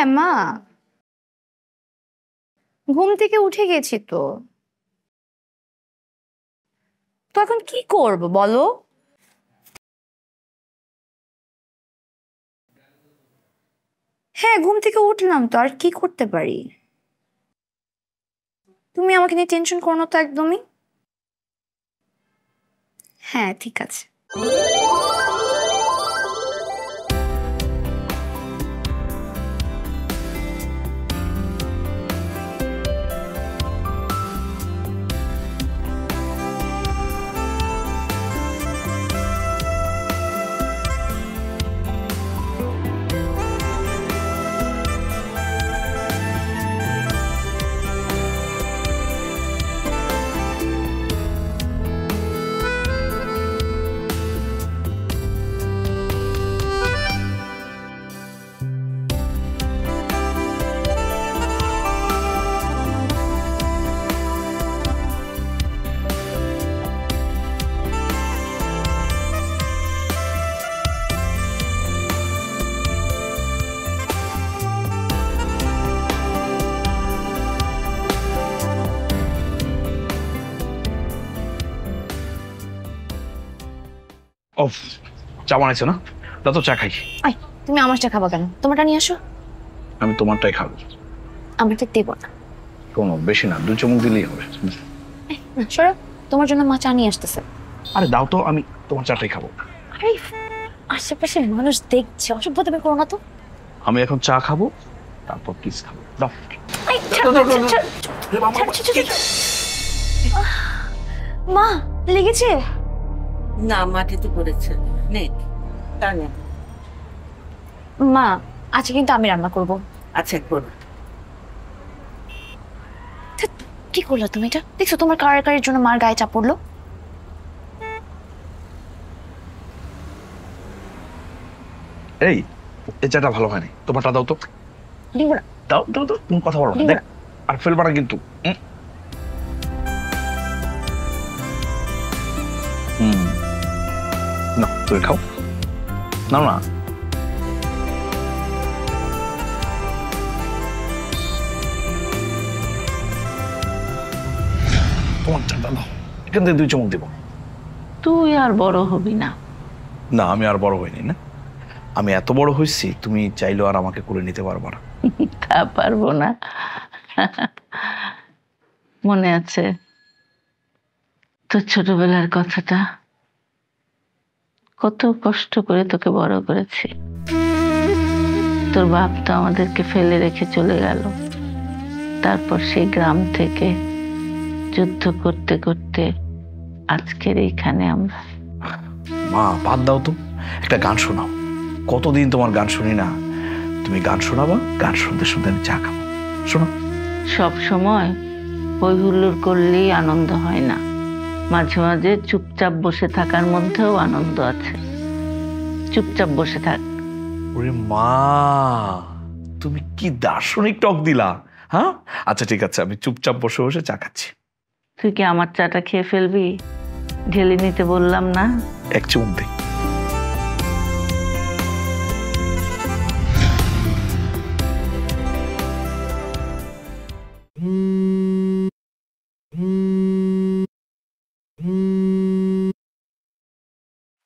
হ্যাঁ মা, ঘুম থেকে উঠে গেছি তো। তো এখন কি করব বলো? হ্যাঁ, ঘুম থেকে উঠলাম তো, আর কি করতে পারি? তুমি আমাকে নিয়ে টেনশন করো না তো একদমই। হ্যাঁ ঠিক আছে। অফ, চা বানাইছো না? দাও তো চা খাই। আই, তুমি আমারটা খাবা কেন? তোমারটা নিয়ে আসো। আমি তোমারটাই খাবো। আমারটা দেবো না। কোনো বেশি না, 2 চামচ দিলেই হবে। না সরো, তোমার জন্য মা চা নিয়ে আসতেছে। আরে দাও তো, আমি তোমার চাটাই খাবো। আরে আশেপাশে মানুষ দেখছে, অসভ্যতা বের করো না তো। আমি এখন চা খাবো, তারপর কিস খাবো। দাও। আই, ছাড়। মা, লেগেছে? না, মাটিতে পড়েছে। নে, তা নে। মা, আজকে কিন্তু আমি রান্না করব। আচ্ছা, করো। ধ্যাৎ, কি করলো তুমি? এটা দেখছো তোমার কারের জন্য মার গায়ে চাপ পড়লো। এই, এই চাটা ভালো হয়নি, তোমারটা দাও তো। দিব না। দাও দাও দাও, তুমি কথা বলো না, দেখ। আর ফেলবা না কিন্তু। না, তুমি খাও। নাও না। তোমার চাটা দাও, এখান থেকে 2 চামচ দিব। তুই আর বড় হবি না। না, আমি আর বড় হইনি না। আমি এত বড় হয়েছি, তুমি চাইলেও আর আমাকে করে নিতে পারবা না। তা পারবো না। মনে আছে তোর ছোটবেলার কথাটা? কত কষ্ট করে তোকে বড় করেছি। তোর বাপ তো আমাদেরকে ফেলে রেখে চলে গেল। তারপর সেই গ্রাম থেকে যুদ্ধ করতে করতে আজকের এইখানে আমরা। মা, বাদ দাও তো, একটা গান শোনাও। কতদিন তোমার গান শুনি না। তুমি গান শোনাবা, গান শুনতে শুনতে আমি চা খাবো। শোনো। সব সময় হই হুল্লোড় করলেই আনন্দ হয় না, মাঝে মাঝে চুপচাপ বসে থাকার মধ্যেও আনন্দ আছে। চুপচাপ বসে থাক। ওরে মা, তুমি কি দার্শনিক টক দিলা। হ্যাঁ, আচ্ছা ঠিক আছে, আমি চুপচাপ বসে বসে চা খাচ্ছি। তুই কি আমার চাটা খেয়ে ফেলবি? ঢেলে নিতে বললাম না? 1 চুমুক দে।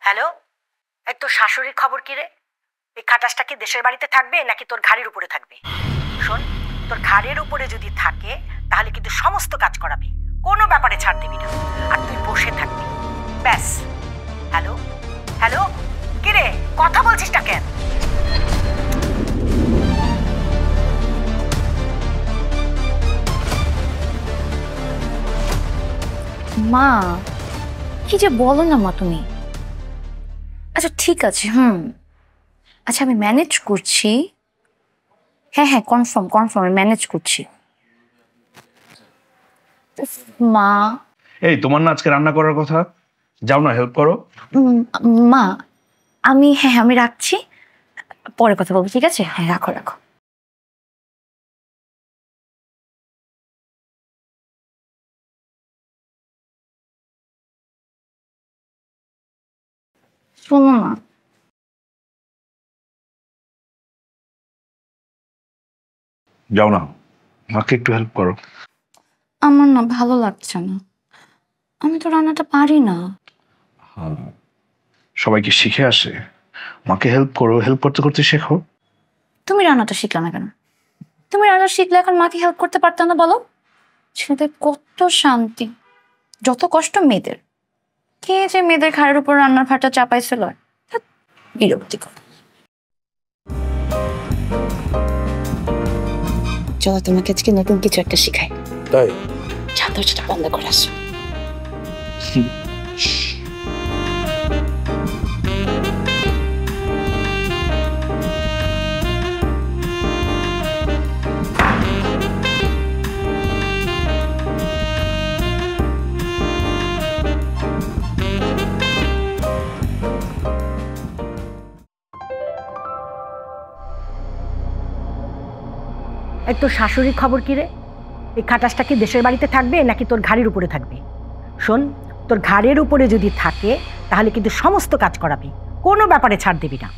হ্যালো, এই তোর শাশুড়ির খবর কি রে? এই খাটাসটা কি দেশের বাড়িতে থাকবে নাকি তোর ঘাড়ের উপরে থাকবে? শোন, তোর ঘাড়ের উপরে যদি থাকে তাহলে কিন্তু সমস্ত কাজ করাবি, কোনো ব্যাপারে ছাড় দিবি না। আর তুই বসে থাকবি ব্যাস। হ্যালো হ্যালো, কি রে, কথা বলছিস না কেন? মা, কি যে বলো না মা তুমি। আচ্ছা ঠিক আছে, আচ্ছা আমি ম্যানেজ করছি। হ্যাঁ হ্যাঁ, কনফার্ম আমি ম্যানেজ করছি। উফ, মা। এই, তোমার না আজকে রান্না করার কথা, যাও না, হেল্প করো। মা, আমি রাখছি, পরে কথা বলবো, ঠিক আছে? হ্যাঁ, রাখো। শোনো না। যাও না, মাকে একটু হেল্প করো। আমার না ভালো লাগছে না, আমি তো রান্নাটা পারি না। সবাইকে শিখে আসে, মাকে হেল্প করো, হেল্প করতে করতে শেখো। তুমি রান্নাটা শিখলে না কেন? তুমি রান্না শিখলে এখন মাকে হেল্প করতে পারতে না বলো? ছেলেদের কত শান্তি, যত কষ্ট মেয়েদের। কে যে মেয়েদের ঘাড়ের উপর রান্নার ভাতটা চাপাইছিল, বিরক্তিকর। চলো তোমাকে আজকে নতুন কিছু একটা শিখাই। তাই? দরজাটা বন্ধ করে আসো। এই তোর শাশুড়ির খবর কি রে? এই খাটাসটা কি দেশের বাড়িতে থাকবে নাকি তোর ঘাড়ির উপরে থাকবে? শোন, তোর ঘাড়ের উপরে যদি থাকে তাহলে কিন্তু সমস্ত কাজ করাবি, কোনো ব্যাপারে ছাড় দিবি না।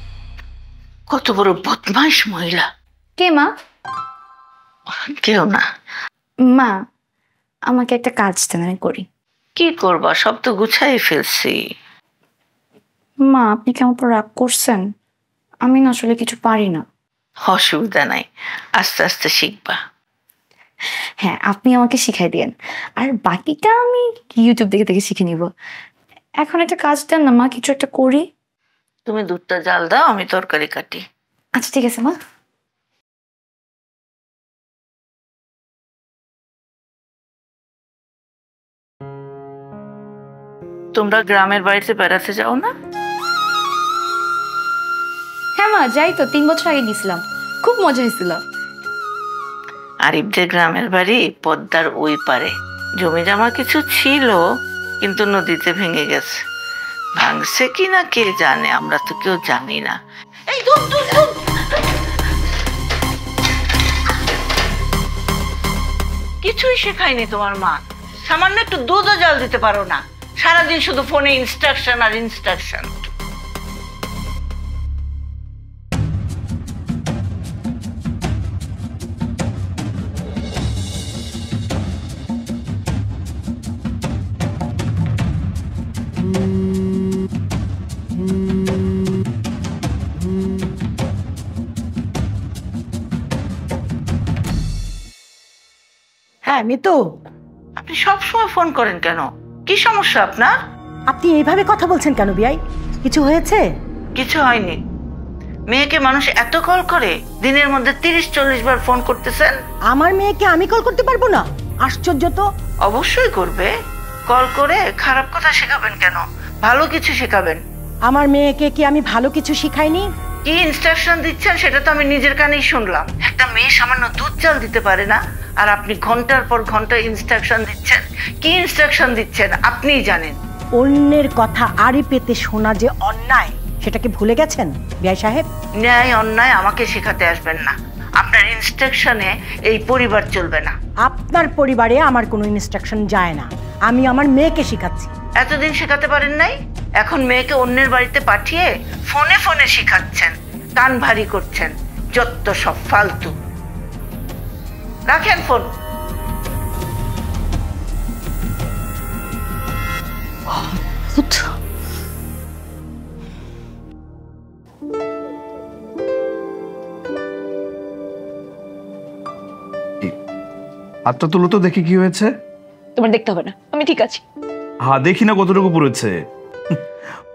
কত বড় বদমাইশ মহিলা। কে মা? কেউ না। মা, আমাকে একটা কাজ দেন, আমি করি। কি করবা, সব তো গুছাই ফেলছি। মা, আপনি কেমন পর রাগ করছেন? আমি না আসলে কিছু পারি না। অসুবিধা নাই, আস্তে আস্তে শিখবা। হ্যাঁ, আপনি আমাকে শিখাই দিয়েন, আর বাকিটা আমি ইউটিউব দেখে দেখে শিখে নিব। এখন একটা কাজ দেন না মা, কিছু একটা করি। তুমি দুধটা জাল দাও, আমি তরকারি কাটি। আচ্ছা ঠিক আছে মা। তোমরা গ্রামের বাড়িতে বেড়াতে যাও না? হ্যাঁ মা, যাই তো, 3 বছর আগে গেছিলাম, খুব মজা হয়েছিল। আরিফদের গ্রামের বাড়ি পদ্মার ওই পারে। জমি জমা কিছু ছিল, কিন্তু নদীতে ভেঙে গেছে। ভাঙছে কিনা কে জানে, আমরা তো কেউ জানি না। এই দুধ দুধ দুধ! কিছুই শেখায়নি তোমার মা, সামান্য একটু দুধও জল দিতে পারো না, সারাদিন শুধু ফোনে ইনস্ট্রাকশন আর ইনস্ট্রাকশন। হ্যাঁ মিতু, আপনি সবসময় ফোন করেন কেন? কি সমস্যা আপনার? আপনি এইভাবে কথা বলছেন কেন বিয়াই? কিছু হয়েছে? কিছু হয়নি। মেয়েকে মানুষ এত কল করে, দিনের মধ্যে 30-40 বার ফোন করতেছেন। আমার মেয়েকে আমি কল করতে পারবো না? আশ্চর্য তো। অবশ্যই করবে, কল করে খারাপ কথা শেখাবেন কেন? ভালো কিছু শেখাবেন। আমার মেয়েকে কি আমি ভালো কিছু শিখাইনি? কি ইনস্ট্রাকশন দিচ্ছেন সেটা তো আমি নিজের কানেই শুনলাম। একটা মেয়ে সামান্য দুধ চাল দিতে পারে না, আর আপনি ঘন্টার পর ঘন্টা ইনস্ট্রাকশন দিচ্ছেন। কি ইনস্ট্রাকশন দিচ্ছেন আপনিই জানেন। অন্যের কথা আড়ি পেতে শোনা যে অন্যায়, সেটা কি ভুলে গেছেন বিয়াই সাহেব? ন্যায় অন্যায় আমাকে শেখাতে আসবেন না। আপনার ইনস্ট্রাকশনে এই পরিবার চলবে না। আপনার পরিবারে আমার কোনো ইনস্ট্রাকশন যায় না, আমি আমার মেয়েকে শেখাচ্ছি। এতদিন শেখাতে পারেন নাই, এখন মেয়েকে অন্যের বাড়িতে পাঠিয়ে ফোনে ফোনে শেখাচ্ছেন, কান ভারী করছেন। যত সব ফালতু। রাখেন ফোন। হাতটা তুলো তো দেখি কি হয়েছে। তোমার দেখতে হবে না, আমি ঠিক আছি। হ্যাঁ, দেখি না কতটুকু পড়েছে।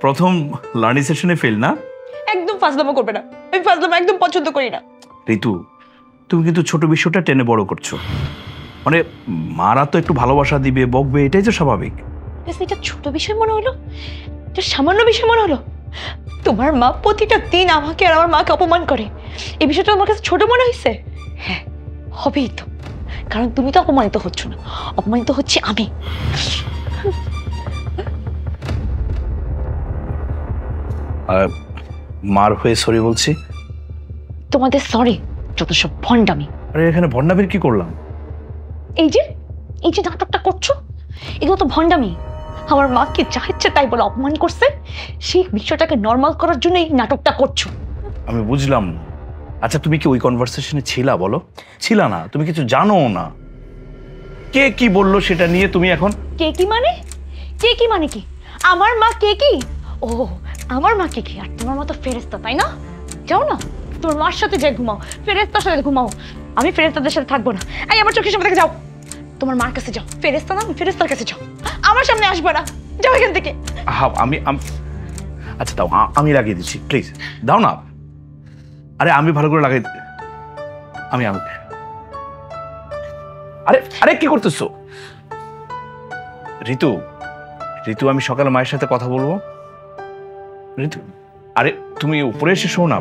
প্রথম লার্নিং সেশনে ফেল না? একদম ফাজলামো করবে না, আমি ফাজলামো একদম পছন্দ করি না। ঋতু, তুমি কিন্তু ছোট বিষয়টা টেনে বড় করছো। মানে মারা তো একটু ভালোবাসা দিবে, বকবে, এটাই তো স্বাভাবিক। এটা ছোট বিষয় মনে হলো, এটা সামান্য বিষয় মনে হলো। তোমার মা প্রতিটা দিন আমাকে আর আমার মাকে অপমান করে, এই বিষয়টা আমার কাছে ছোট মনে হয়েছে? হ্যাঁ, হবেই তো, কারণ তুমি তো অপমানিত হচ্ছ না, অপমানিত হচ্ছে আমি। মার হয়ে সরি বলছি। তোমাদের সরি যত সব ভণ্ডামি। আরে এখানে ভণ্ডামির কি করলাম? এই যে নাটকটা করছো, এগুলো তো ভণ্ডামি। আমার মাকে যা ইচ্ছে তাই বলে অপমান করছে, সেই বিষয়টাকে নর্মাল করার জন্য এই নাটকটা করছো। আমি বুঝলাম না, আচ্ছা তুমি কি ওই কনভারসেশনে ছিলা বলো? ছিলা না, তুমি কিছু জানো না। কে কি বললো সেটা নিয়ে তুমি এখন কে কি মানে? কে কি মানে কি? আমার মা কে কি? ও আমার মা কে কি? আর তোমার মতো ফেরেশতা, তাই না? যাও না, তোমার মার সাথে যে ঘুমাও, ফেরেশতার সাথে ঘুমাও। আমি ফেরেশতাদের সাথে থাকবো না। এই আমার চোখের সামনে থেকে যাও, তোমার মার কাছে যাও। ফেরেশতা না, ফেরেশতার কাছে যাও, আমার সামনে আসবে না। যাও এখান থেকে। আচ্ছা দাও, আমি লাগিয়ে দিচ্ছি, প্লিজ দাও না। আরে আমি ভালো করে লাগাই, আমি আমি আরে আরে কি করতেছো ঋতু? ঋতু আমি সকালে মায়ের সাথে কথা বলবো। ঋতু আরে তুমি উপরে এসে শো না।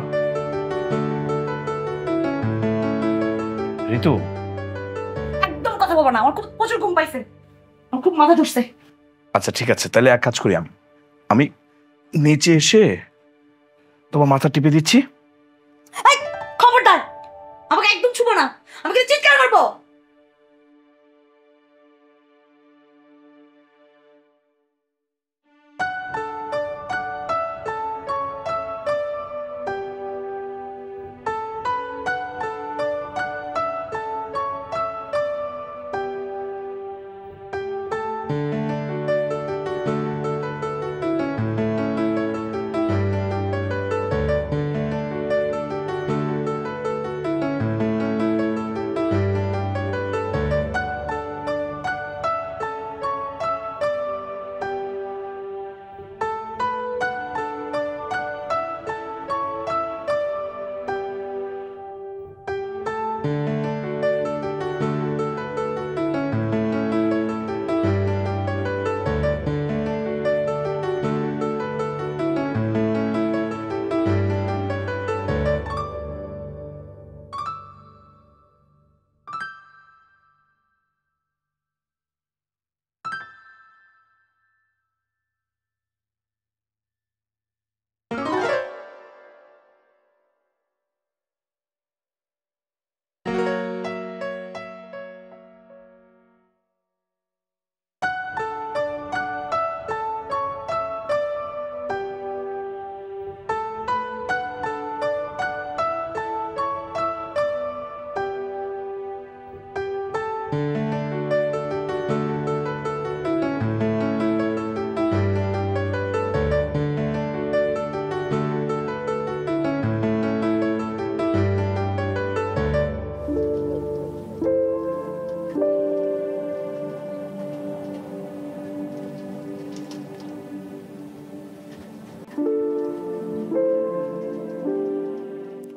ঋতু একদম কথা বলবো না, আমার খুব প্রচুর ঘুম পাইছে, আমার খুব মাথা ধরছে। আচ্ছা ঠিক আছে, তাহলে এক কাজ করি, আমি নিচে এসে তোমার মাথা টিপে দিচ্ছি। খবরদার, আমাকে একদম ছুবো না, আমাকে চিৎকার করবো।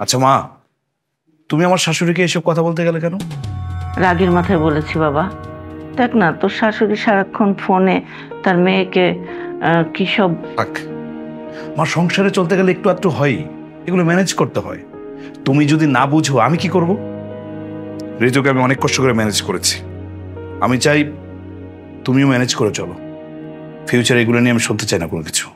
আচ্ছা মা, তুমি আমার শাশুড়িকে এসব কথা বলতে গেলে কেন? রাগের মাথায় বলেছি বাবা। দেখ না, তোর শাশুড়ি সারাক্ষণ ফোনে তার মেয়েকে কি সব। মা, সংসারে চলতে গেলে একটু আধটু হয়, এগুলো ম্যানেজ করতে হয়। তুমি যদি না বুঝো আমি কি করব? ঋতুকে আমি অনেক কষ্ট করে ম্যানেজ করেছি, আমি চাই তুমিও ম্যানেজ করে চলো। ফিউচার এগুলো নিয়ে আমি শুনতে চাই না কোনো কিছু।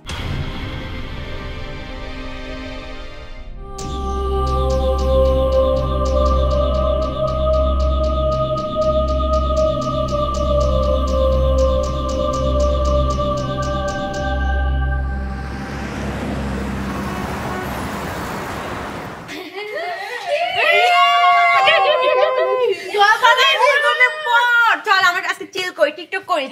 চল আমার কাছে চিল করি, টিকটক করি।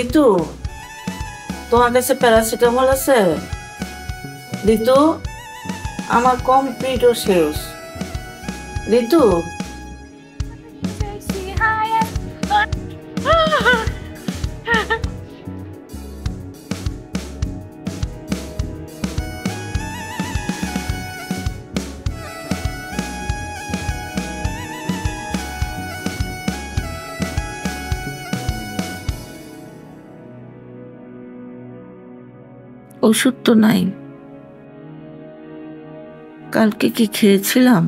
ঋতু, তোমার কাছে প্যারাসিটামল আছে? ঋতু, আমার কমপ্লিটও শেষ। ঋতু, ওষুধ তো নাই। কালকে কি খেয়েছিলাম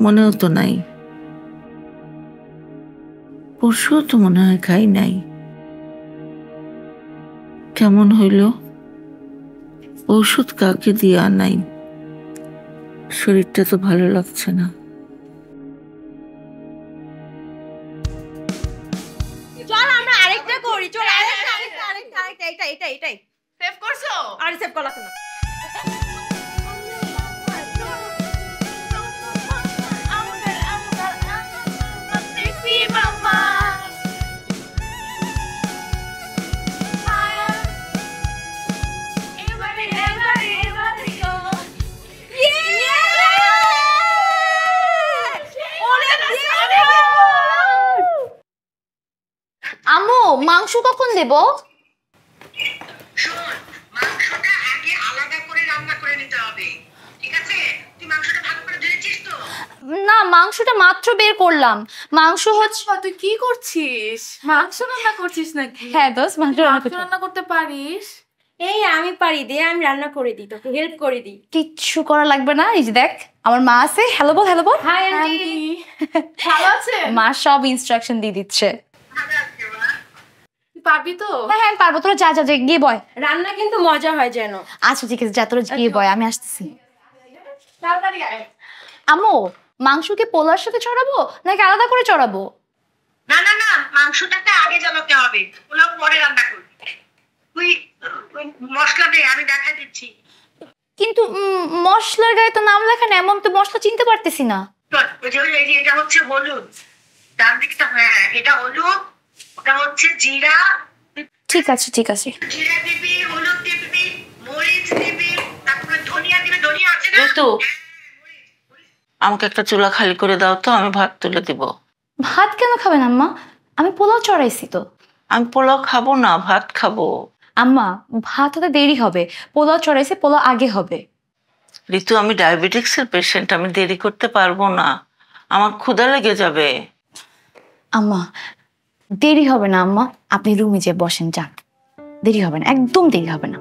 মনেও তো নাই। পরশুও তো মনে হয় খাই নাই। কেমন হইল? ওষুধ কাকে দিয়ে আনাই? শরীরটা তো ভালো লাগছে না। চল আমরা আরেকটা করি, চল আরেকটা এটাই সেভ করছো? আরে সেভ করলা না। আম্মু মাংস কখন দেব? শোন, মাংসটা আগে আলাদা করে রান্না করে নিতে হবে, ঠিক আছে? তুই মাংসটা ভালো করে ধুয়েছিস তো? না, মাংসটা মাত্র বের করলাম। মাংস হচ্ছে। তুই কি করছিস? মাংস রান্না করছিস নাকি? হ্যাঁ দোস্ত, মাংস রান্না মাংস করছি। রান্না করতে পারিস? এই আমি পারি, দে আমি রান্না করে দিই, তোকে হেল্প করে দিই। কিচ্ছু করা লাগবে না। এই যে দেখ, আমার মা আছে। হ্যালো বল, হ্যালো বল। হাই আন্টি ভালো আছে? মা সব ইনস্ট্রাকশন দিয়ে দিচ্ছে। তুই পারবি তো? হ্যাঁ হ্যাঁ পারবো। তোরা যা যা যা, গিয়ে বয়। রান্না কিন্তু মজা হয় যেন। আচ্ছা ঠিক আছে, যা তোরা গিয়ে বয়, আমি আসতেছি। তাড়াতাড়ি আয়। আম্মু মাংস কি পোলার সাথে চড়াবো নাকি আলাদা করে চড়াবো? না না না, মাংসটাকে আগে জ্বালাতে হবে, পোলাও পরে রান্না করবি। তুই মশলা দে, আমি দেখা দিচ্ছি। কিন্তু মশলার গায়ে তো নাম লেখা না, এমন তো মশলা চিনতে পারতেছি না। চল, এই যে এটা হচ্ছে হলুদ, ডান দিকটা, হ্যাঁ এটা হলুদ, ওটা হচ্ছে জিরা। ঠিক আছে ঠিক আছে। জিরা দিবি, হলুদ দিবি, মরিচ দিবি, তারপরে ধনিয়া দিবি। ধনিয়া আছে না? ঋতু, আমাকে একটা চুলা খালি করে দাও তো, আমি ভাত তুলে দিব। ভাত কেন খাবেন আম্মা? আমি পোলাও চড়াইছি তো। আমি পোলাও খাবো না, ভাত খাবো। আম্মা ভাত হতে দেরি হবে, পোলাও চড়াইছি, পোলাও আগে হবে। ঋতু, আমি ডায়াবেটিক্সের পেশেন্ট, আমি দেরি করতে পারবো না, আমার ক্ষুধা লেগে যাবে। আম্মা দেরি হবে না আম্মা, আপনি রুমে যেয়ে বসেন, যান। দেরি হবে না, একদম দেরি হবে না।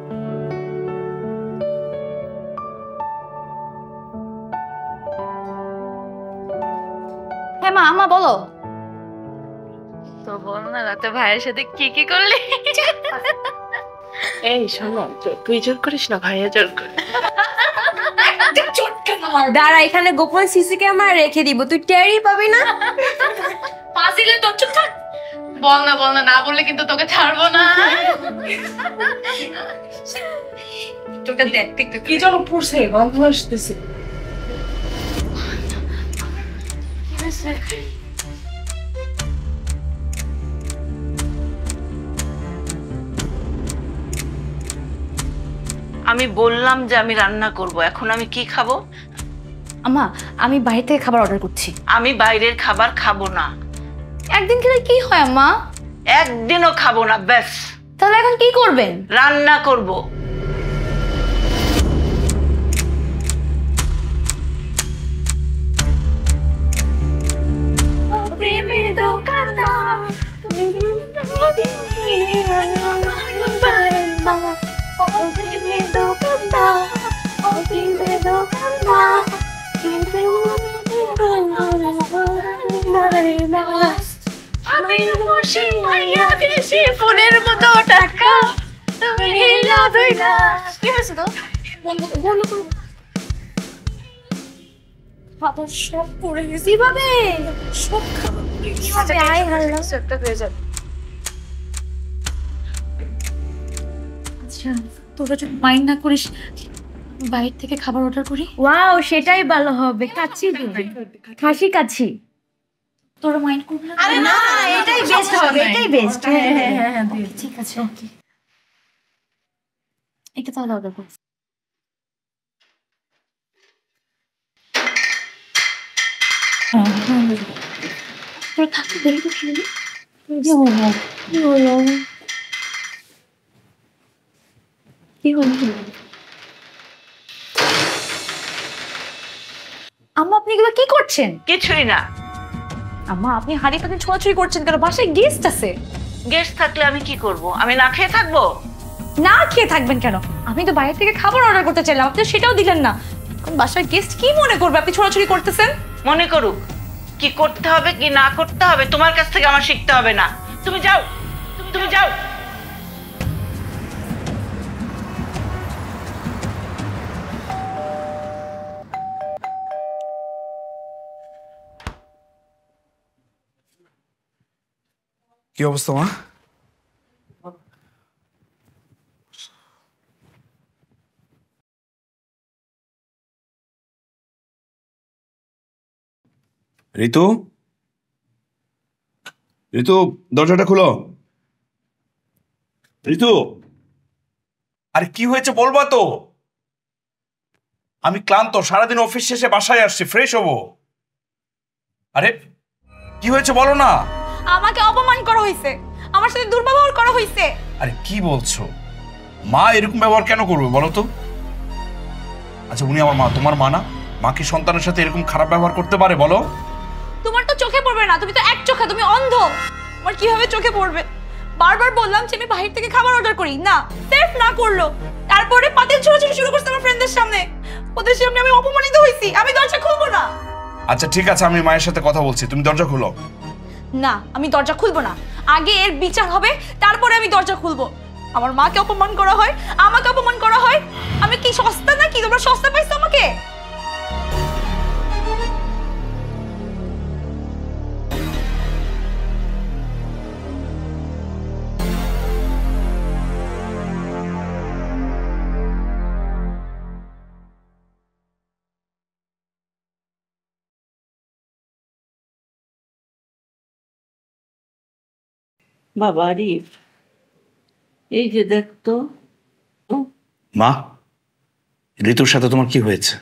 হ্যাঁ মা, আম্মা বলো। তো বল না, রাতে ভাইয়ের সাথে কি কি করলি? এই শোনো, তুই জোর করিস না, ভাইয়া জোর করে। দাঁড়া, এখানে গোপন সিসি ক্যামেরা রেখে দিব, তুই টেরই পাবি না। পাজিলে তো চুপ থাক। বল না বল না, না বললে কিন্তু তোকে ছাড়বো না। তোকে দেখতে কি যেন পড়ছে, গন্ধ আসতেছে। আমি বললাম যে আমি রান্না করব, এখন আমি কি খাবো? আম্মা আমি বাইরে থেকে খাবার অর্ডার করছি। আমি বাইরের খাবার খাবো না। একদিন খেলে কি হয় আম্মা? একদিনও খাবো না, ব্যাস। তাহলে এখন কি করবেন? রান্না করব। ফোনের মতো টাকা তুমি লাভই না। কি হয়েছে তো? খাবার সব পড়ে গেছে। কিভাবে? সব খাবার কিভাবে? আয় হাল্লা একটা হয়ে যাবে। আচ্ছা তোরা যদি মাইন্ড না করিস, বাইরে থেকে খাবার অর্ডার করি। ওয়াও, সেটাই ভালো হবে। কাচ্চি দিবি, খাসি কাচ্চি। তোরা মাইন্ড করবি না? আরে না, এটাই বেস্ট হবে, এটাই বেস্ট। হ্যাঁ হ্যাঁ হ্যাঁ, ঠিক আছে ওকে, এটা তাহলে অর্ডার করি। তোরা থাকতে দেরি তো খেলি। কি হলো? কি হলো? কি হলো? আম্মা আপনি এগুলো কি করছেন? কিছুই না। আম্মা আপনি হাড়ি পাতি ছোঁয়াছুঁই করছেন কেন? বাসায় গেস্ট আছে। গেস্ট থাকলে আমি কি করব? আমি না খেয়ে থাকবো? না খেয়ে থাকবেন কেন? আমি তো বাইরে থেকে খাবার অর্ডার করতে চাইলাম, আপনি সেটাও দিলেন না। বাসায় গেস্ট কি মনে করবে আপনি ছোড়াছুড়ি করতেছেন? মনে করুক, কি করতে হবে কি না করতে হবে তোমার কাছ থেকে আমার শিখতে হবে না। তুমি যাও, তুমি যাও। কি অবস্থা মা? ঋতু, ঋতু, দরজাটা খুলো। ঋতু, আরে কি হয়েছে বলবা তো? আমি ক্লান্ত, সারাদিন অফিস শেষে বাসায় আসছি, ফ্রেশ হবো। আরে কি হয়েছে বলো না। আমাকে অপমান করা হয়েছে, আমার সাথে দুর্ব্যবহার করা হয়েছে। আরে কি বলছো? মা এরকম ব্যবহার কেন করবে বলো তো? আচ্ছা উনি আমার মা, তোমার মা না? মা কি সন্তানের সাথে এরকম খারাপ ব্যবহার করতে পারে বলো? তোমার তো চোখে পড়বে না, তুমি তো এক চোখে, তুমি অন্ধ। আমার কিভাবে চোখে পড়বে? বারবার বললাম যে আমি বাহির থেকে খাবার অর্ডার করি না, সেফ না করলো। তারপরে পাতিল ছোড়াছুড়ি শুরু করছে আমার ফ্রেন্ডদের সামনে। ওদের সামনে আমি অপমানিত হয়েছি, আমি দরজা খুলবো না। আচ্ছা ঠিক আছে, আমি মায়ের সাথে কথা বলছি, তুমি দরজা খুলো। না, আমি দরজা খুলবো না। আগে এর বিচার হবে, তারপরে আমি দরজা খুলবো। আমার মাকে অপমান করা হয়, আমাকে অপমান করা হয়। আমি কি সস্তা নাকি? তোমরা সস্তা পাইছো আমাকে? বাবা আরিফ, এই যে দেখতো, মা, ঋতুর সাথে তোমার কি হয়েছে?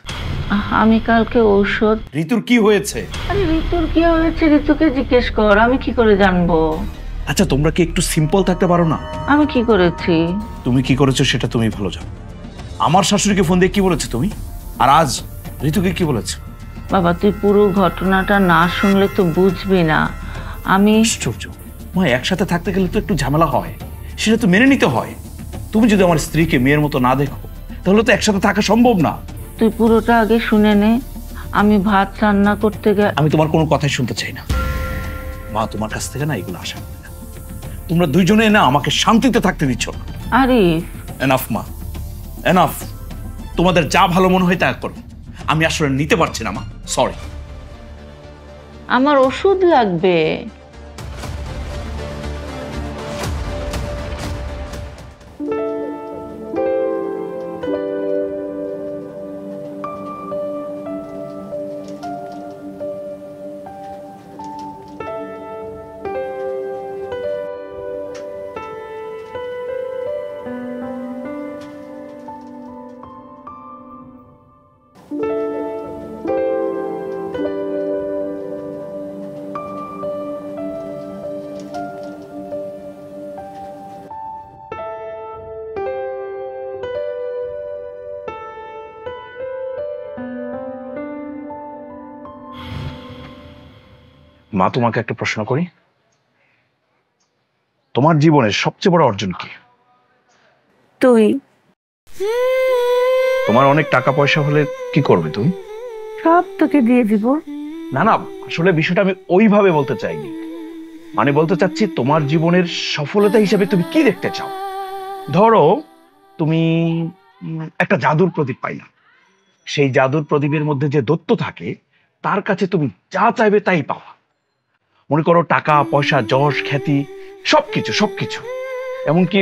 আমি কালকে ঔষধ। ঋতুর কি হয়েছে? আরে ঋতুর কি হয়েছে ঋতুকে জিজ্ঞেস কর, আমি কি করে জানবো? আচ্ছা তোমরা কি একটু সিম্পল থাকতে পারো না? আমি কি করেছি? তুমি কি করেছো সেটা তুমি ভালো জানো। আমার শাশুড়িকে ফোন দিয়ে কি বলেছো তুমি? আর আজ ঋতুকে কি বলেছো? বাবা তুই পুরো ঘটনাটা না শুনলে তো বুঝবি না। আমি আশ্চর্য, মা একসাথে থাকতে গেলে তো একটু ঝামেলা হয়, সেটা তো মেনে নিতে হয়। তুমি যদি আমার স্ত্রীকে মেয়ের মতো না দেখো তাহলে তো একসাথে থাকা সম্ভব না। তুই পুরোটা আগে শুনে নে। আমি ভাত রান্না করতে আমি তোমার কোনো কথাই শুনতে চাই না মা, তোমার কাছ থেকে না এগুলো আশা করি না। তোমরা দুইজনে না আমাকে শান্তিতে থাকতে দিচ্ছ না। আরিফ, এনাফ মা, এনাফ। তোমাদের যা ভালো মনে হয় তা করো, আমি আসলে নিতে পারছি না মা, সরি। আমার ওষুধ লাগবে। মা তোমাকে একটা প্রশ্ন করি, তোমার জীবনের সবচেয়ে বড় অর্জন কি? তুই। তোমার অনেক টাকা পয়সা হলে কি করবে তুমি? সব তোকে দিয়ে দিব। না না, আসলে বিষয়টা আমি ওইভাবে বলতে চাইনি। মানে বলতে চাচ্ছি তোমার জীবনের সফলতা হিসেবে তুমি কি দেখতে চাও। ধরো তুমি একটা জাদুর প্রদীপ পাইলা, সেই জাদুর প্রদীপের মধ্যে যে দৈত্য থাকে তার কাছে তুমি যা চাইবে তাই পাওয়া। মনে করো টাকা পয়সা, যশ খ্যাতি, সবকিছু সবকিছু, এমনকি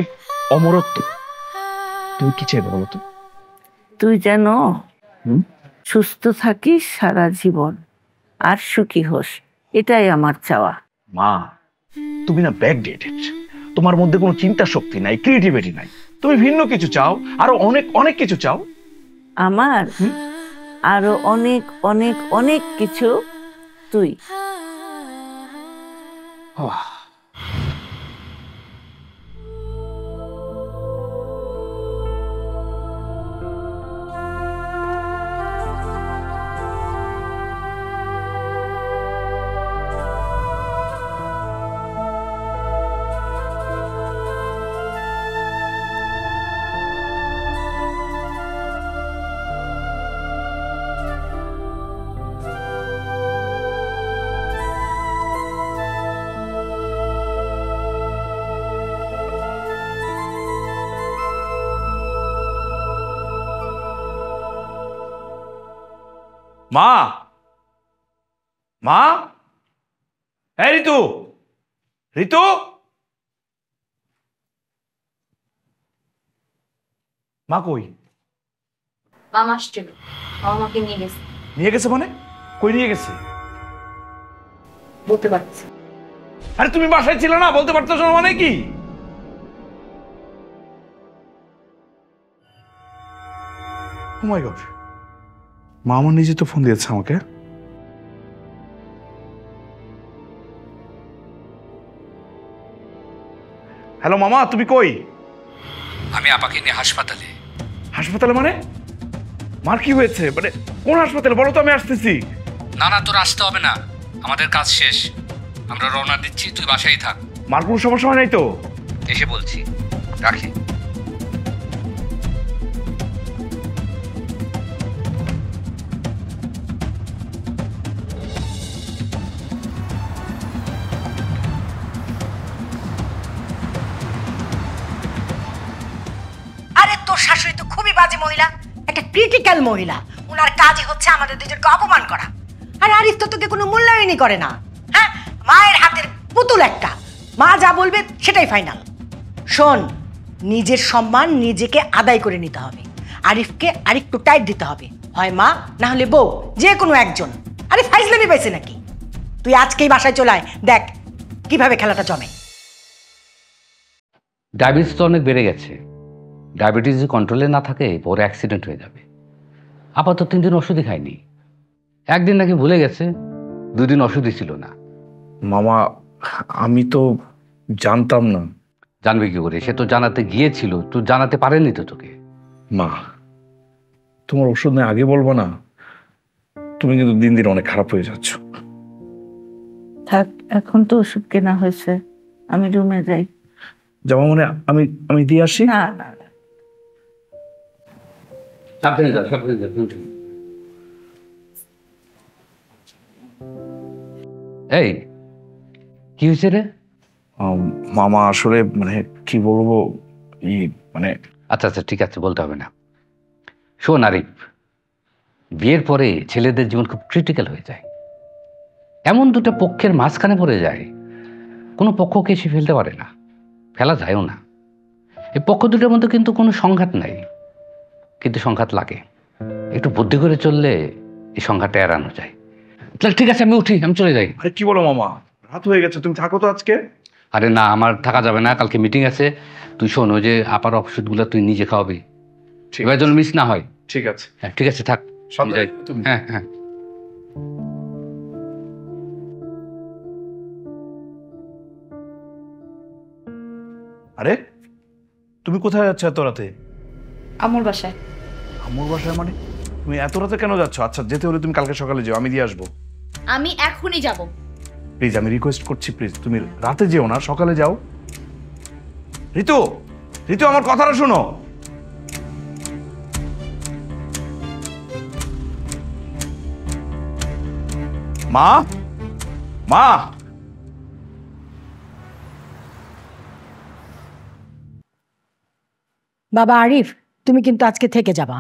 অমরত্ব। তুমি কি চাইবে বলো তো? তুই যেন হুম? সুস্থ থাকিস সারা জীবন আর সুখী হোস, এটাই আমার চাওয়া। মা, তুমি না ব্যাকডেটেড, তোমার মধ্যে কোনো চিন্তা শক্তি নাই, ক্রিয়েটিভিটি নাই। তুমি ভিন্ন কিছু চাও, আরো অনেক অনেক কিছু চাও। আমার আরো অনেক অনেক অনেক কিছু তুই। মা, মা, এই ঋতু, ঋতু। মা কই? মামা আসছিল, আমাকে নিয়ে গেছে। নিয়ে গেছে মানে? কই নিয়ে গেছে? বলতে পারছি। আরে তুমি বাসায় ছিলে না, বলতে পারতেছো না মানে কি? ও মাই গড, মা আমার নিজে তো ফোন দিয়েছে আমাকে। হ্যালো মামা, তুমি কই? আমি আপাকে নিয়ে হাসপাতালে। হাসপাতালে মানে? মার কি হয়েছে? মানে কোন হাসপাতালে বলো তো, আমি আসতেছি। না না, তোর আসতে হবে না, আমাদের কাজ শেষ, আমরা রওনা দিচ্ছি, তুই বাসায় থাক। মার কোনো সমস্যা হয় নাই তো? এসে বলছি, রাখি। আরে তোর শাশুড়ি তো খুবই বাজে মহিলা, একটা ক্রিটিক্যাল মহিলা। ওনার কাজই হচ্ছে আমাদের দুজনকে অপমান করা। আর আরিফ তো তোকে কোনো মূল্যায়নই করে না। হ্যাঁ, মায়ের হাতের পুতুল একটা, মা যা বলবে সেটাই ফাইনাল। শোন, নিজের সম্মান নিজেকে আদায় করে নিতে হবে। আরিফকে আরেকটু টাইট দিতে হবে, হয় মা না হলে বউ, যে কোনো একজন। আরে ফাইজলামি পাইছে নাকি? তুই আজকেই বাসায় চলে আয়, দেখ কিভাবে খেলাটা জমে। ডায়াবেটিস তো অনেক বেড়ে গেছে, ডায়াবেটিস যদি কন্ট্রোলে না থাকে পরে অ্যাক্সিডেন্ট হয়ে যাবে। আপাতত 3 দিন ওষুধই খায়নি, একদিন নাকি ভুলে গেছে, 2 দিন ওষুধই ছিল না। মামা আমি তো জানতাম না। জানবে কি করে? সে তো জানাতে গিয়েছিল, তুই জানাতে পারেনি তো তোকে। মা, তোমার ওষুধ নিয়ে আগে বলবো না? তুমি কিন্তু দিন দিন অনেক খারাপ হয়ে যাচ্ছ। থাক, এখন তো ওষুধ কেনা হয়েছে, আমি রুমে যাই। যেমন মানে আমি আমি দিয়ে আসি। না না, সাবধানে যা, সাবধানে যা। এই কি হয়েছে রে? মামা আসলে মানে কি বলবো, মানে আচ্ছা আচ্ছা, ঠিক আছে, বলতে হবে না। শোন আরিফ, বিয়ের পরে ছেলেদের জীবন খুব ক্রিটিক্যাল হয়ে যায়, এমন দুটো পক্ষের মাঝখানে পড়ে যায়, কোনো পক্ষকে সে ফেলতে পারে না, ফেলা যায়ও না। এই পক্ষ দুটোর মধ্যে কিন্তু কোনো সংঘাত নাই, কিন্তু সংঘাত লাগে। একটু বুদ্ধি করে চললে এই সংঘাতটা এড়ানো যায়। তাহলে ঠিক আছে, আমি উঠি, আমি চলে যাই। আরে কি বলো মামা, রাত হয়ে গেছে, তুমি থাকো তো আজকে। আরে না, আমার থাকা যাবে না, কালকে মিটিং আছে। তুই শোন, ওই যে আপার ওষুধগুলো তুই নিজে খাওয়াবি, এবার যেন মিস না হয়। ঠিক আছে। হ্যাঁ ঠিক আছে, থাক, আমি যাই। হ্যাঁ হ্যাঁ। আরে তুমি কোথায় যাচ্ছ এত রাতে? আমার বাসায়। আমার বাসায় মানে? তুমি এত রাতে কেন যাচ্ছ? আচ্ছা, যেতে হলে তুমি কালকে সকালে যাও, আমি দিয়ে আসবো। আমি এখনই যাব। প্লিজ, আমি রিকোয়েস্ট করছি, প্লিজ তুমি রাতে যেও না, সকালে যাও। ঋতু, ঋতু আমার কথাটা শোনো। মা, মা। বাবা আরিফ, তুমি কিন্তু আজকে থেকে যাবা।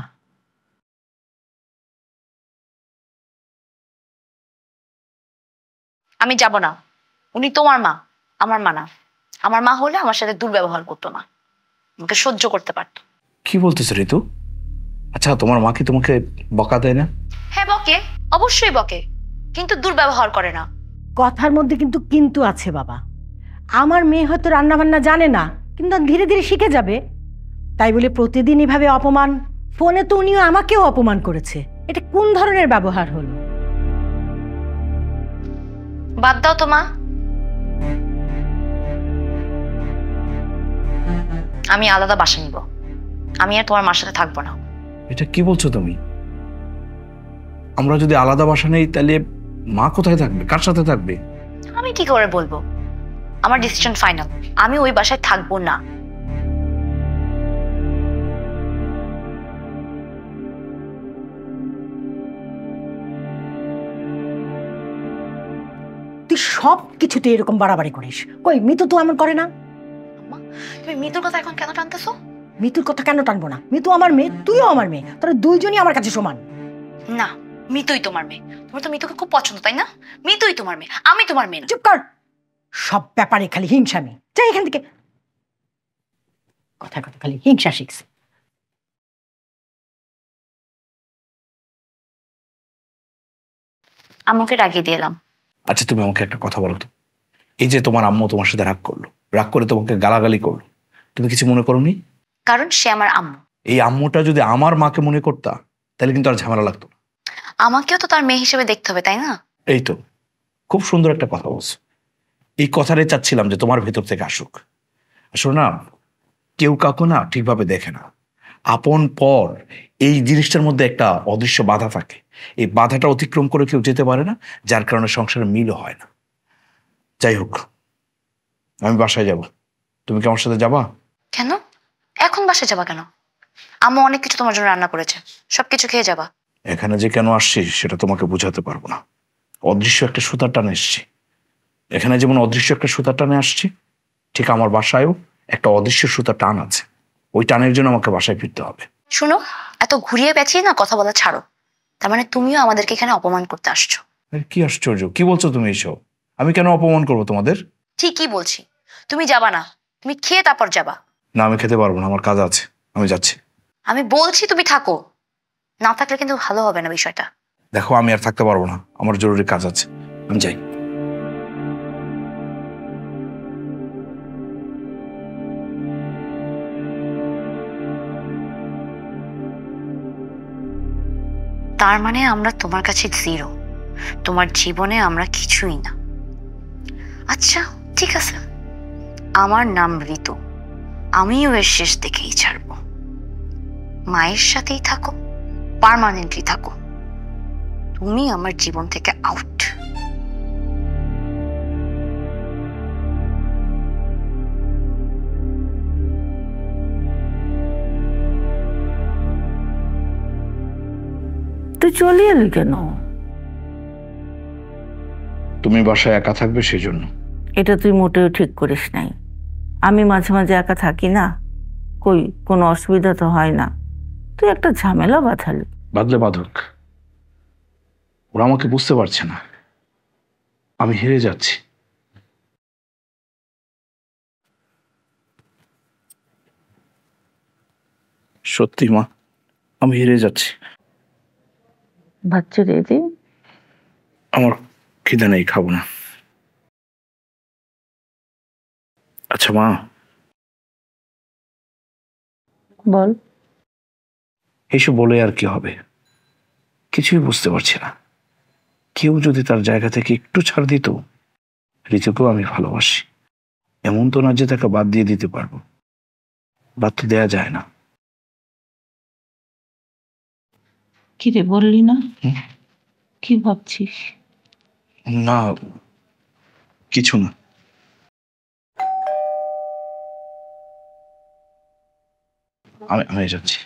আমি যাব না, উনি তোমার মা, আমার মা না। আমার মা হলে আমার সাথে দুর্ব্যবহার করতো না, আমাকে সহ্য করতে পারতো। কি বলতেছো ঋতু? আচ্ছা, তোমার মা কি তোমাকে বকা দেয় না? হ্যাঁ বকে, অবশ্যই বকে, কিন্তু দুর্ব্যবহার করে না। কথার মধ্যে কিন্তু কিন্তু আছে বাবা। আমার মেয়ে হয়তো রান্না বান্না জানে না, কিন্তু ধীরে ধীরে শিখে যাবে। তাই বলে প্রতিদিন এভাবে অপমান? ফোনে তো উনিও আমাকেও অপমান করেছে, এটা কোন ধরনের ব্যবহার হলো? বাদ দাও তো মা, আমি আলাদা বাসা নিব। আমি আর তোমার মার সাথে থাকবো না। এটা কি বলছো তুমি? আমরা যদি আলাদা বাসা নেই তাহলে মা কোথায় থাকবে, কার সাথে থাকবে? আমি কি করে বলবো? আমার ডিসিশন ফাইনাল, আমি ওই বাসায় থাকবো না। তুই সব কিছুতে এরকম বাড়াবাড়ি করিস। কই মিতু তো এমন করে না। আম্মা, তুমি মিতুর কথা এখন কেন টানতেছো? মিতুর কথা কেন টানবো না? মিতু আমার মেয়ে, তুইও আমার মেয়ে, তোরা দুইজনই আমার কাছে সমান। না, মিতুই তোমার মেয়ে। তোমার তো মিতুকে খুব পছন্দ, তাই না? মিতুই তোমার মেয়ে, আমি তোমার মেয়ে না। চুপ কর, সব ব্যাপারে খালি হিংসামি। যাই এখান থেকে, কথা কথা খালি হিংসা শিখছে। আমাকে রাগিয়ে দিলাম। আচ্ছা তুমি আমাকে একটা কথা বলো তো, এই যে তোমার আম্মু তোমার সাথে রাগ করলো, রাগ করে তোমাকে গালাগালি করলো, তুমি কিছু মনে করোনি? কারণ সে আমার আম্মু। এই আম্মুটা যদি আমার মাকে মনে করতা তাহলে কিন্তু আর ঝামেলা লাগতো না। আমাকেও তো তার মেয়ে হিসেবে দেখতে হবে, তাই না? এই তো, খুব সুন্দর একটা কথা বলছো। এই কথাটাই চাচ্ছিলাম যে তোমার ভেতর থেকে আসুক। আসলে না, কেউ কাউকে না ঠিকভাবে দেখে না। আপন পর এই জিনিসটার মধ্যে একটা অদৃশ্য বাধা থাকে। এই বাধাটা অতিক্রম করে কেউ যেতে পারে না, যার কারণে সংসারে মিলও হয় না। যাই হোক, আমি বাসায় যাব, তুমি কি আমার সাথে যাবা? কেন? এখন বাসে যাবা কেন? আম্মু অনেক কিছু তোমার জন্য রান্না করেছে, সবকিছু খেয়ে যাবা। এখানে যে কেন আসছি সেটা তোমাকে বোঝাতে পারবো না। অদৃশ্য একটা সুতার টানে এসছি। এখানে যেমন অদৃশ্য একটা সুতার টানে আসছি, ঠিক আমার বাসায়ও একটা অদৃশ্য সুতার টান আছে। ওই টানের জন্য আমাকে বাসায় ফিরতে হবে। শুনো, এত ঘুরিয়ে পেঁচিয়ে না কথা বলা ছাড়ো। তার মানে তুমিও আমাদেরকে এখানে অপমান করতে আসছো। আরে কি আশ্চর্য, কি বলছো তুমি এসব? আমি কেন অপমান করবো তোমাদের? ঠিকই বলছি, তুমি যাবা না, তুমি খেয়ে তারপর যাবা। না, আমি খেতে পারবো না, আমার কাজ আছে, আমি যাচ্ছি। আমি বলছি তুমি থাকো, না থাকলে কিন্তু ভালো হবে না বিষয়টা। দেখো, আমি আর থাকতে পারবো না, আমার জরুরি কাজ আছে, আমি যাই। তার মানে আমরা তোমার কাছে জিরো, তোমার জীবনে আমরা কিছুই না। আচ্ছা ঠিক আছে, আমার নাম ঋতু, আমিও এর শেষ দেখেই ছাড়বো। মায়ের সাথেই থাকো, পার্মানেন্টলি থাকো, তুমি আমার জীবন থেকে আউট। তুই চলে এলি কেন? তুমি বাসায় একা থাকবে সেই জন্য। এটা তুই মোটেও ঠিক করিস নাই। আমি মাঝে মাঝে একা থাকি না, কই কোনো অসুবিধা তো হয় না। তুই একটা ঝামেলা বাঁধালি। বাদলে বাধক, ওরা আমাকে বুঝতে পারছে না, আমি হেরে যাচ্ছি। সত্যি মা, আমি হেরে যাচ্ছি। ভাবছি রেডি। আমার খিদে নেই, খাবো না। আচ্ছা মা, বল। এইসব বলে আর কি হবে? কিছুই বুঝতে পারছি না। কেউ যদি তার জায়গা থেকে একটু ছাড় দিত। ঋতুকেও আমি ভালোবাসি, এমন তো না যে তাকে বাদ দিয়ে দিতে পারবো। বাদ তো দেয়া যায় না। কি রে, বললি না? হুম? কি ভাবছিস? না, কিছু না। আমি যাচ্ছি।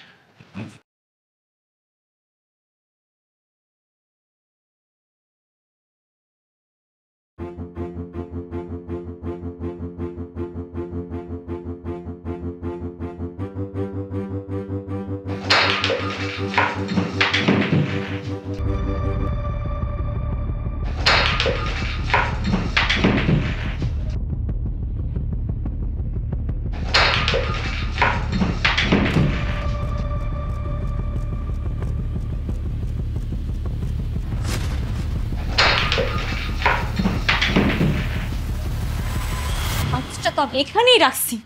আচ্ছা তো আমি এখানেই রাখছি,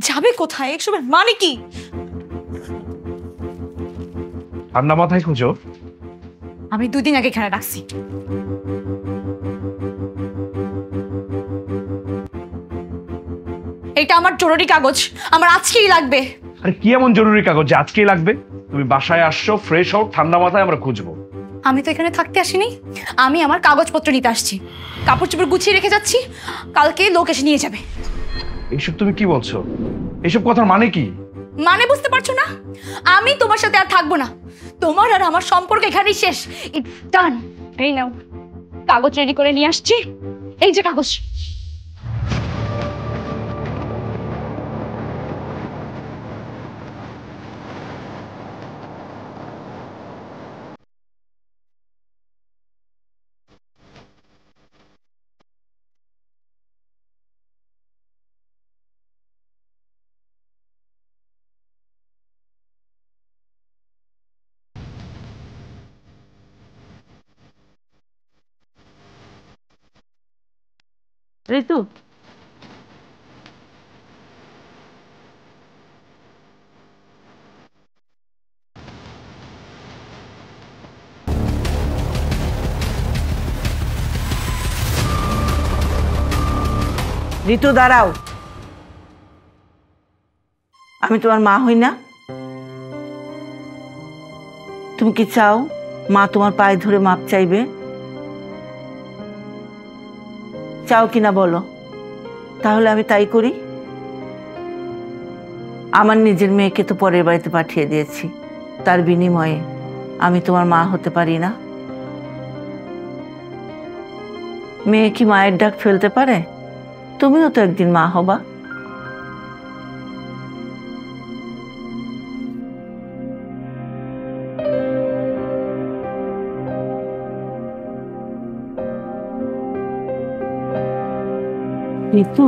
যাবে কোথায়? এসবের মানে কি? ঠান্ডা মাথায় খুঁজো। আমি 2 দিন আগে এখানে রাখছি। এটা আমার জরুরি কাগজ, আমার আজকেই লাগবে। আরে কি এমন জরুরি কাগজ যে আজকেই লাগবে? তুমি বাসায় আসছো, ফ্রেশ হও, ঠান্ডা মাথায় আমরা খুঁজবো। আমি তো এখানে থাকতে আসিনি, আমি আমার কাগজপত্র নিতে আসছি। কাপড় চোপড় গুছিয়ে রেখে যাচ্ছি, কালকে লোক এসে নিয়ে যাবে। এইসব তুমি কি বলছো? এইসব কথার মানে কি? মানে বুঝতে পারছো না? আমি তোমার সাথে আর থাকবো না, তোমার আর আমার সম্পর্ক এখানেই শেষ। ইটস ডান। এই নাও কাগজ রেডি করে নিয়ে আসছি, এই যে কাগজ। ঋতু, ঋতু দাঁড়াও। আমি তোমার মা হই না? তুমি কি চাও মা তোমার পায়ে ধরে মাপ চাইবে? চাও কিনা বলো, তাহলে আমি তাই করি। আমার নিজের মেয়েকে তো পরের বাড়িতে পাঠিয়ে দিয়েছি, তার বিনিময়ে আমি তোমার মা হতে পারি না? মেয়ে কি মায়ের ডাক ফেলতে পারে? তুমিও তো একদিন মা হবা। ঋতু,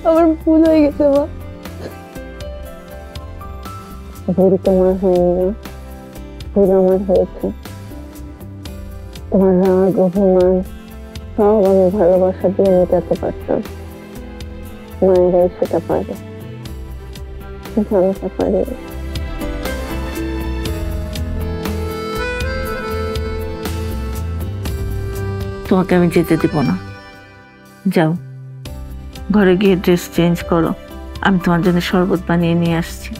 আমার ভুল হয়ে গেছে মা। ভুল তোমার হয়নি না, ভুল আমার হয়েছে। তোমার রাগ অভিমান সব আমি ভালোবাসা দিয়ে মেটাতে পারতাম। মায়েরাই সেটা পারে, কিন্তু আমি তা পারি। তোমাকে আমি যেতে দিব না। যাও, ঘরে গিয়ে ড্রেস চেঞ্জ করো, আমি তোমার জন্য শরবত বানিয়ে নিয়ে আসছি।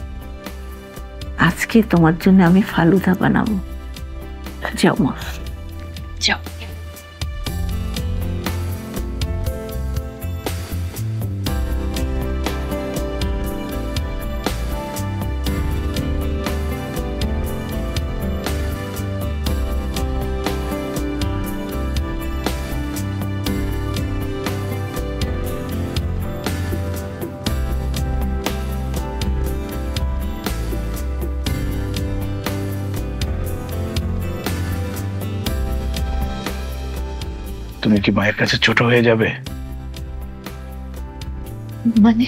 আজকে তোমার জন্য আমি ফালুদা বানাবো। যাও মা, যাও। তুমি কি মায়ের কাছে ছোট হয়ে যাবে? মানে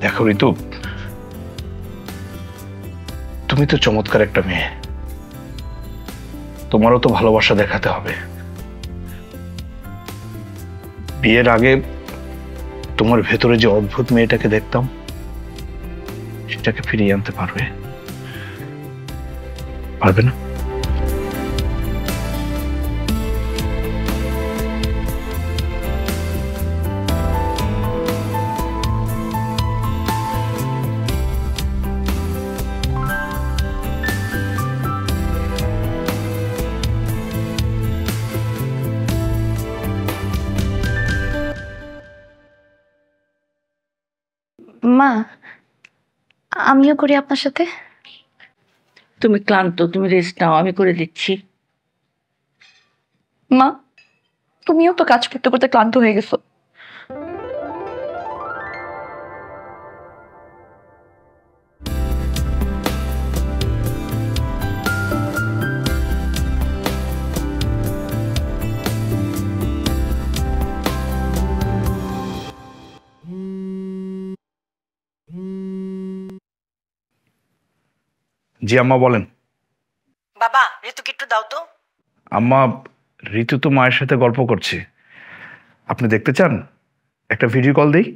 দেখো ঋতু, তুমি তো চমৎকার একটা মেয়ে, তোমারও তো ভালোবাসা দেখাতে হবে। বিয়ের আগে তোমার ভেতরে যে অদ্ভুত মেয়েটাকে দেখতাম, সেটাকে ফিরিয়ে আনতে পারবে? পারবে না? মা, আমিও করি আপনার সাথে। তুমি ক্লান্ত, তুমি রেস্ট নাও, আমি করে দিচ্ছি। মা, তুমিও তো কাজ করতে করতে ক্লান্ত হয়ে গেছো। জি আম্মা, বলেন। বাবা, ঋতুকে একটু দাও তো। আম্মা, ঋতু তো মায়ের সাথে গল্প করছে, আপনি দেখতে চান? একটা ভিডিও কল দেই।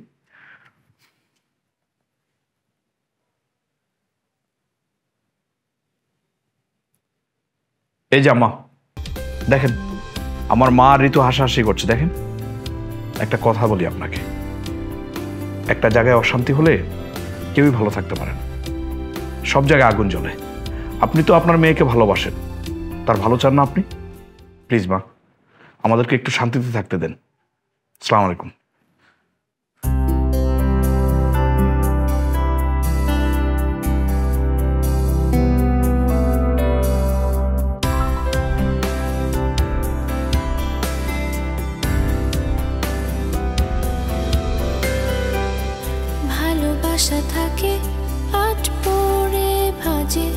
এই যে আম্মা, দেখেন আমার মা আর ঋতু হাসাহাসি করছে, দেখেন। একটা কথা বলি আপনাকে, একটা জায়গায় অশান্তি হলে কেউই ভালো থাকতে পারে না, সব জায়গায় আগুন জ্বলে। আপনি তো আপনার মেয়েকে ভালোবাসেন, তার ভালো চান না আপনি? প্লিজ মা, আমাদেরকে একটু শান্তিতে থাকতে দেন। আসসালামু আলাইকুম। ভালোবাসা থাকে আট পরে ভাজে।